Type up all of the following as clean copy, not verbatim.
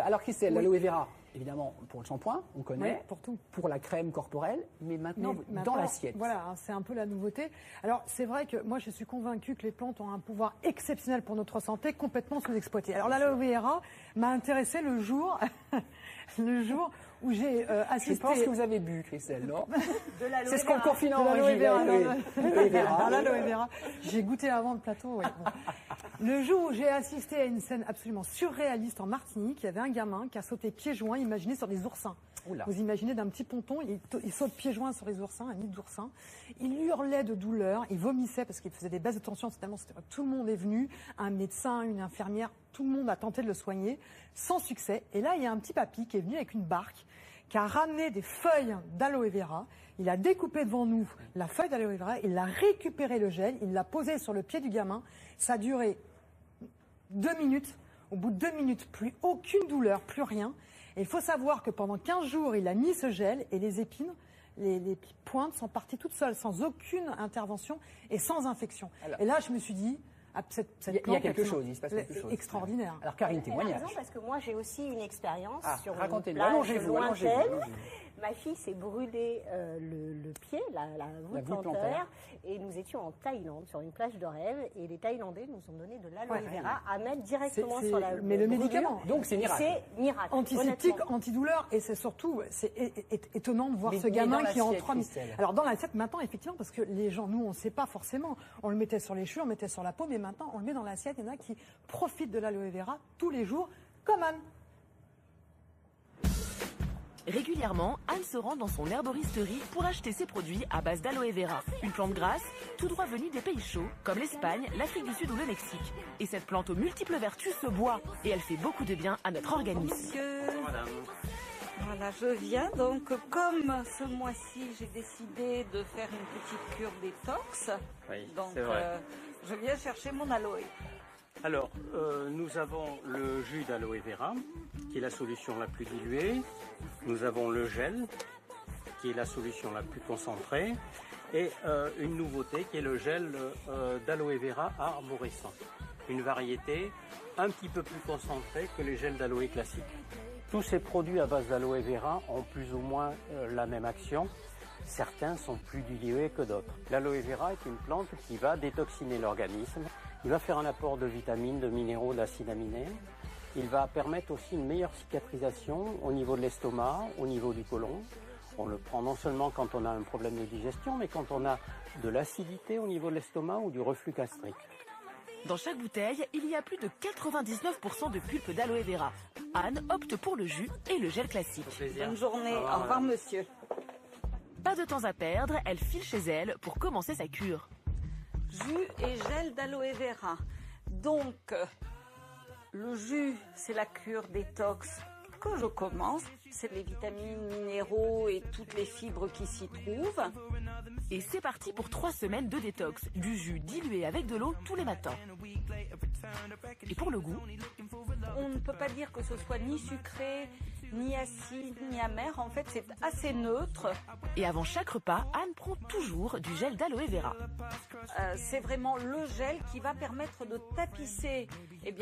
Alors Christelle, l'aloe vera, évidemment pour le shampoing, on connaît. Oui, pour tout. Pour la crème corporelle, mais maintenant dans l'assiette. Voilà, c'est un peu la nouveauté. Alors c'est vrai que moi je suis convaincue que les plantes ont un pouvoir exceptionnel pour notre santé, complètement sous-exploité. Alors l'aloe vera m'a intéressée le jour où j'ai assisté... Je pense que vous avez bu, Christelle, non? C'est ce vera. qu'on confine en L'aloe vera. L'aloe vera. J'ai goûté avant le plateau, oui. Bon. Le jour où j'ai assisté à une scène absolument surréaliste en Martinique, il y avait un gamin qui a sauté pieds joints, imaginez, sur des oursins. Oula. Vous imaginez d'un petit ponton, il saute pieds joints sur les oursins, un nid d'oursins. Il hurlait de douleur, il vomissait parce qu'il faisait des baisses de tension. Tout le monde est venu, un médecin, une infirmière, tout le monde a tenté de le soigner, sans succès. Et là, il y a un petit papy qui est venu avec une barque, qui a ramené des feuilles d'aloe vera. Il a découpé devant nous la feuille d'aloe vera, il a récupéré le gel, il l'a posé sur le pied du gamin. Ça a duré 2 minutes. Au bout de 2 minutes, plus aucune douleur, plus rien. Et il faut savoir que pendant 15 jours, il a mis ce gel et les épines, les pointes sont parties toutes seules, sans aucune intervention et sans infection. Alors, et là, je me suis dit, il y a quelque chose, il se passe quelque chose. Extraordinaire. Alors Karine, témoignage. Parce que moi, j'ai aussi une expérience sur une plage allongez-vous. Ma fille s'est brûlé le pied, la voûte plantaire, et nous étions en Thaïlande, sur une plage de rêve, et les Thaïlandais nous ont donné de l'aloe vera à mettre directement sur la Mais le médicament. Donc c'est miracle. C'est miracle. Antiseptique, antidouleur, et c'est surtout, c'est étonnant de voir ce gamin qui en 3 minutes. Alors dans l'assiette maintenant, effectivement, parce que les gens, nous, on ne sait pas forcément. On le mettait sur les cheveux, on le mettait sur la peau, mais maintenant, on le met dans l'assiette. Il y en a qui profitent de l'aloe vera tous les jours, comme Anne. Régulièrement, Anne se rend dans son herboristerie pour acheter ses produits à base d'aloe vera. Une plante grasse, tout droit venue des pays chauds, comme l'Espagne, l'Afrique du Sud ou le Mexique. Et cette plante aux multiples vertus se boit, et elle fait beaucoup de bien à notre organisme. Voilà, je viens donc, comme ce mois-ci, j'ai décidé de faire une petite cure détox. Oui, donc, c'est vrai. Je viens chercher mon aloe. Alors, nous avons le jus d'aloe vera, qui est la solution la plus diluée. Nous avons le gel, qui est la solution la plus concentrée. Et une nouveauté, qui est le gel d'aloe vera arborescent. Une variété un petit peu plus concentrée que les gels d'aloe classiques. Tous ces produits à base d'aloe vera ont plus ou moins la même action. Certains sont plus dilués que d'autres. L'aloe vera est une plante qui va détoxiner l'organisme. Il va faire un apport de vitamines, de minéraux, d'acides aminés. Il va permettre aussi une meilleure cicatrisation au niveau de l'estomac, au niveau du côlon. On le prend non seulement quand on a un problème de digestion, mais quand on a de l'acidité au niveau de l'estomac ou du reflux gastrique. Dans chaque bouteille, il y a plus de 99% de pulpe d'aloe vera. Anne opte pour le jus et le gel classique. Bonne journée, au revoir monsieur. Pas de temps à perdre, elle file chez elle pour commencer sa cure. Jus et gel d'aloe vera. Donc, le jus, c'est la cure détox que je commence. C'est les vitamines, minéraux et toutes les fibres qui s'y trouvent. Et c'est parti pour 3 semaines de détox. Du jus dilué avec de l'eau tous les matins. Et pour le goût, on ne peut pas dire que ce soit ni sucré, ni acide, ni amer. En fait, c'est assez neutre. Et avant chaque repas, Anne prend toujours du gel d'aloe vera. C'est vraiment le gel qui va permettre de tapisser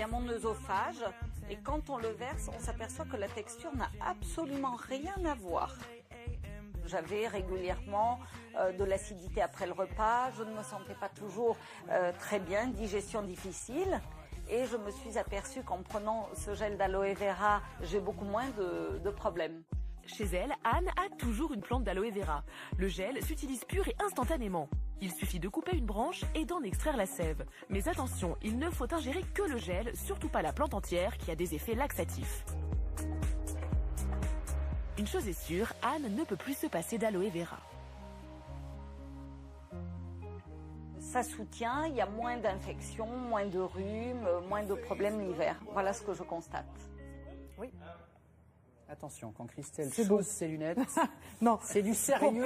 mon œsophage. Et quand on le verse, on s'aperçoit que la texture n'a absolument rien à voir. J'avais régulièrement de l'acidité après le repas. Je ne me sentais pas toujours très bien, digestion difficile. Et je me suis aperçue qu'en prenant ce gel d'aloe vera, j'ai beaucoup moins de problèmes. Chez elle, Anne a toujours une plante d'aloe vera. Le gel s'utilise pur et instantanément. Il suffit de couper une branche et d'en extraire la sève. Mais attention, il ne faut ingérer que le gel, surtout pas la plante entière qui a des effets laxatifs. Une chose est sûre, Anne ne peut plus se passer d'aloe vera. Ça soutient, il y a moins d'infections, moins de rhume, moins de problèmes l'hiver. Voilà ce que je constate. Oui. Attention, quand Christelle chose ses lunettes, non, c'est du sérieux.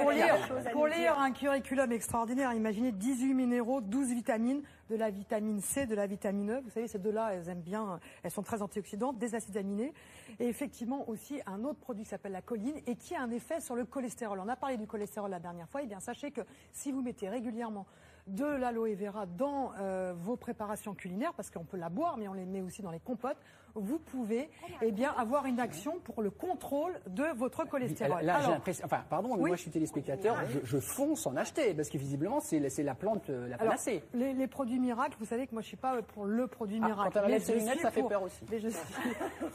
Pour lire un curriculum extraordinaire, imaginez 18 minéraux, 12 vitamines, de la vitamine C, de la vitamine E. Vous savez, ces deux-là, elles aiment bien, elles sont très antioxydantes, des acides aminés. Et effectivement aussi un autre produit qui s'appelle la choline et qui a un effet sur le cholestérol. On a parlé du cholestérol la dernière fois. Eh bien, sachez que si vous mettez régulièrement de l'aloe vera dans vos préparations culinaires, parce qu'on peut la boire, mais on les met aussi dans les compotes, vous pouvez avoir une action pour le contrôle de votre cholestérol. Là, j'ai l'impression, pardon, mais moi je suis téléspectateur, je fonce en acheter, parce que visiblement c'est la plante la panacée. Les produits miracles, vous savez que moi je ne suis pas pour le produit miracle. Quand on enlève ses lunettes, ça fait peur aussi.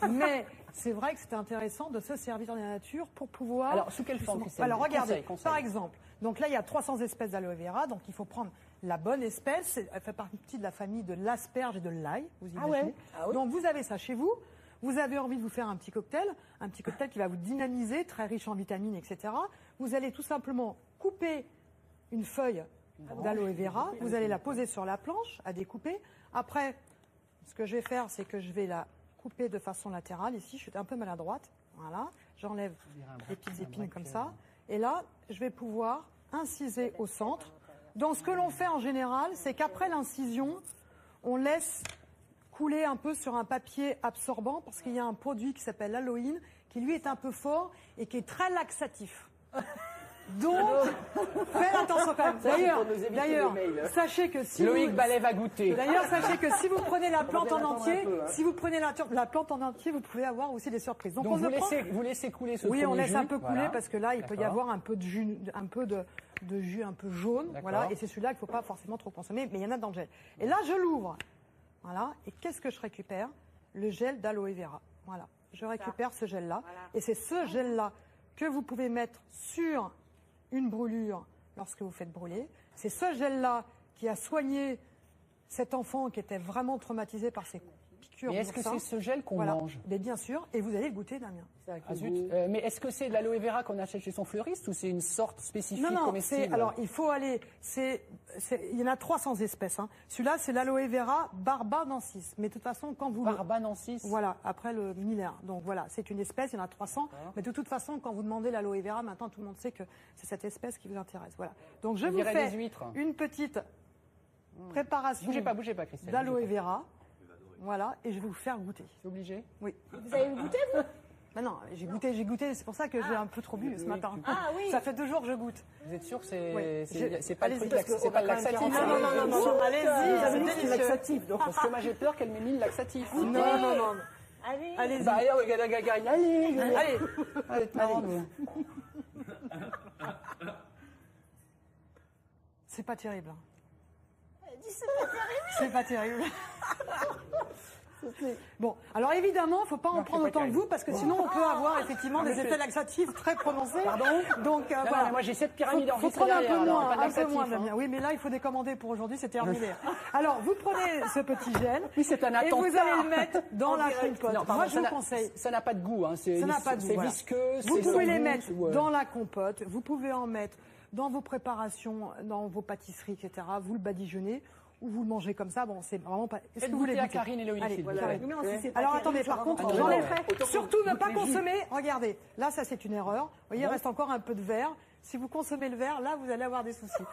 Mais c'est vrai que c'est intéressant de se servir dans la nature pour pouvoir... Alors, sous quelle forme, Christelle? Alors, regardez, par exemple, donc là, il y a 300 espèces d'aloe vera, donc il faut prendre la bonne espèce. Elle fait partie de la famille de l'asperge et de l'ail, vous imaginez. Oui. Donc, vous avez ça chez vous. Vous avez envie de vous faire un petit cocktail qui va vous dynamiser, très riche en vitamines, etc. Vous allez tout simplement couper une feuille d'aloe vera. Vous allez la poser sur la planche à découper. Après, ce que je vais faire, c'est que je vais la couper de façon latérale. Ici, je suis un peu maladroite. Voilà. J'enlève les petites épines comme ça. Et là, je vais pouvoir inciser au centre. Donc, ce que l'on fait en général, c'est qu'après l'incision, on laisse couler un peu sur un papier absorbant parce qu'il y a un produit qui s'appelle l'aloïne qui, lui, est un peu fort et qui est très laxatif. Donc, faites attention quand même. D'ailleurs, sachez que si Loïc Ballet va goûter. D'ailleurs, sachez que si vous prenez la plante en entier, la plante en entier, vous pouvez avoir aussi des surprises. Donc vous laissez couler ce Oui, on laisse jus, un peu couler parce que là, il peut y avoir un peu de jus, un peu jaune, voilà. Et c'est celui-là qu'il ne faut pas forcément trop consommer, mais il y en a dans le gel. Et là, je l'ouvre, voilà. Et qu'est-ce que je récupère? Le gel d'aloe vera. Voilà, je récupère ce gel-là, et c'est ce gel-là que vous pouvez mettre sur une brûlure lorsque vous faites brûler. C'est ce gel-là qui a soigné cet enfant qui était vraiment traumatisé par ses piqûres. Mais est-ce que c'est ce gel qu'on mange? Mais bien sûr, et vous allez le goûter, Damien. Ah, zut. Mais est-ce que c'est de l'aloe vera qu'on achète chez son fleuriste ou c'est une sorte spécifique comestible? Alors il faut aller, il y en a 300 espèces. Hein. Celui-là, c'est l'aloe vera barbanensis. Mais de toute façon, quand vous... Barbanensis. Voilà, après le millénaire. Donc voilà, c'est une espèce, il y en a 300. Mais de toute façon, quand vous demandez l'aloe vera, maintenant tout le monde sait que c'est cette espèce qui vous intéresse. Voilà. Donc je vous fais une petite préparation bougez pas, Christelle, d'aloe vera. Voilà, et je vais vous faire goûter. C'est obligé? Oui. Vous avez goûté, vous? Ben non, j'ai goûté, c'est pour ça que j'ai un peu trop bu ce matin. Ah oui. Ça fait 2 jours que je goûte. Vous êtes sûr que c'est Oui. pas le truc, c'est pas le laxatif? Non, allez-y, j'avais dit que c'était laxatif. Donc. Parce que moi j'ai peur qu'elle m'ait mis le laxatif. Non. Allez-y. Bah allez, c'est pas terrible. C'est pas terrible. C'est pas terrible. Bon, alors évidemment, il ne faut pas en prendre autant que vous, parce que sinon on peut avoir effectivement des effets laxatifs très prononcés. Pardon? Donc voilà. Moi j'ai 7 pyramides Il faut prendre un peu moins, hein. Damien. Oui, mais là il faut décommander pour aujourd'hui, c'est terminé. Alors vous prenez ce petit gel et vous allez le mettre dans la compote. Moi je vous conseille. Ça n'a pas de goût, hein. Ça n'a pas de goût. C'est visqueux. Vous pouvez les mettre dans la compote. Vous pouvez en mettre dans vos préparations, dans vos pâtisseries, etc. Vous le badigeonnez. Ou vous le mangez comme ça, bon, c'est vraiment pas... Est-ce que vous voulez goûter à Karine et Loïc? Allez, voilà. Alors attendez, par contre, j'enlèverai. Surtout ne pas consommer. Regardez, là, ça c'est une erreur. Vous voyez, il reste encore un peu de verre. Si vous consommez le verre, là, vous allez avoir des soucis.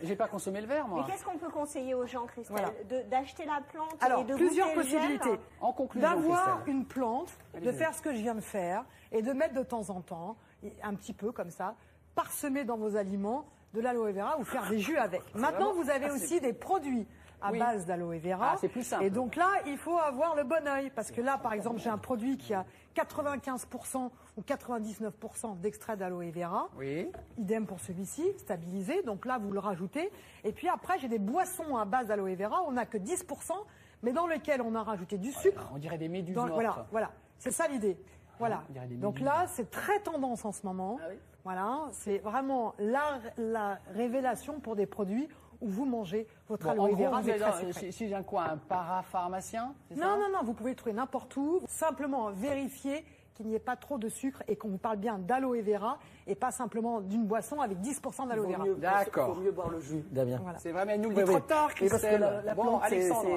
J'ai pas consommé le verre, moi. Mais qu'est-ce qu'on peut conseiller aux gens, Christelle? D'acheter la plante alors, et de plusieurs goûter le possibilités. gel. En conclusion, d'avoir une plante, de faire ce que je viens de faire et de mettre de temps en temps, un petit peu comme ça, parsemer dans vos aliments de l'aloe vera ou faire des jus avec. Maintenant, vous avez aussi des produits à base d'aloe vera. Ah, c'est plus simple. Et donc là, il faut avoir le bon œil. Parce que là, par exemple, j'ai un produit qui a 95% ou 99% d'extrait d'aloe vera. Oui. Idem pour celui-ci, stabilisé. Donc là, vous le rajoutez. Et puis après, j'ai des boissons à base d'aloe vera. On n'a que 10%, mais dans lesquelles on a rajouté du sucre. On dirait des méduses mortes. Voilà. C'est ça l'idée. Voilà. Donc là, c'est très tendance en ce moment. Ah oui. Voilà. C'est vraiment la révélation pour des produits où vous mangez votre aloe vera. Si j'ai un parapharmacien, c'est ça? Non, vous pouvez le trouver n'importe où. Simplement vérifier qu'il n'y ait pas trop de sucre et qu'on vous parle bien d'aloe vera et pas simplement d'une boisson avec 10% d'aloe vera. D'accord. Il vaut mieux boire le jus, Damien. Voilà. C'est vraiment nous, trop tard, Christelle. Bon, Alexandre,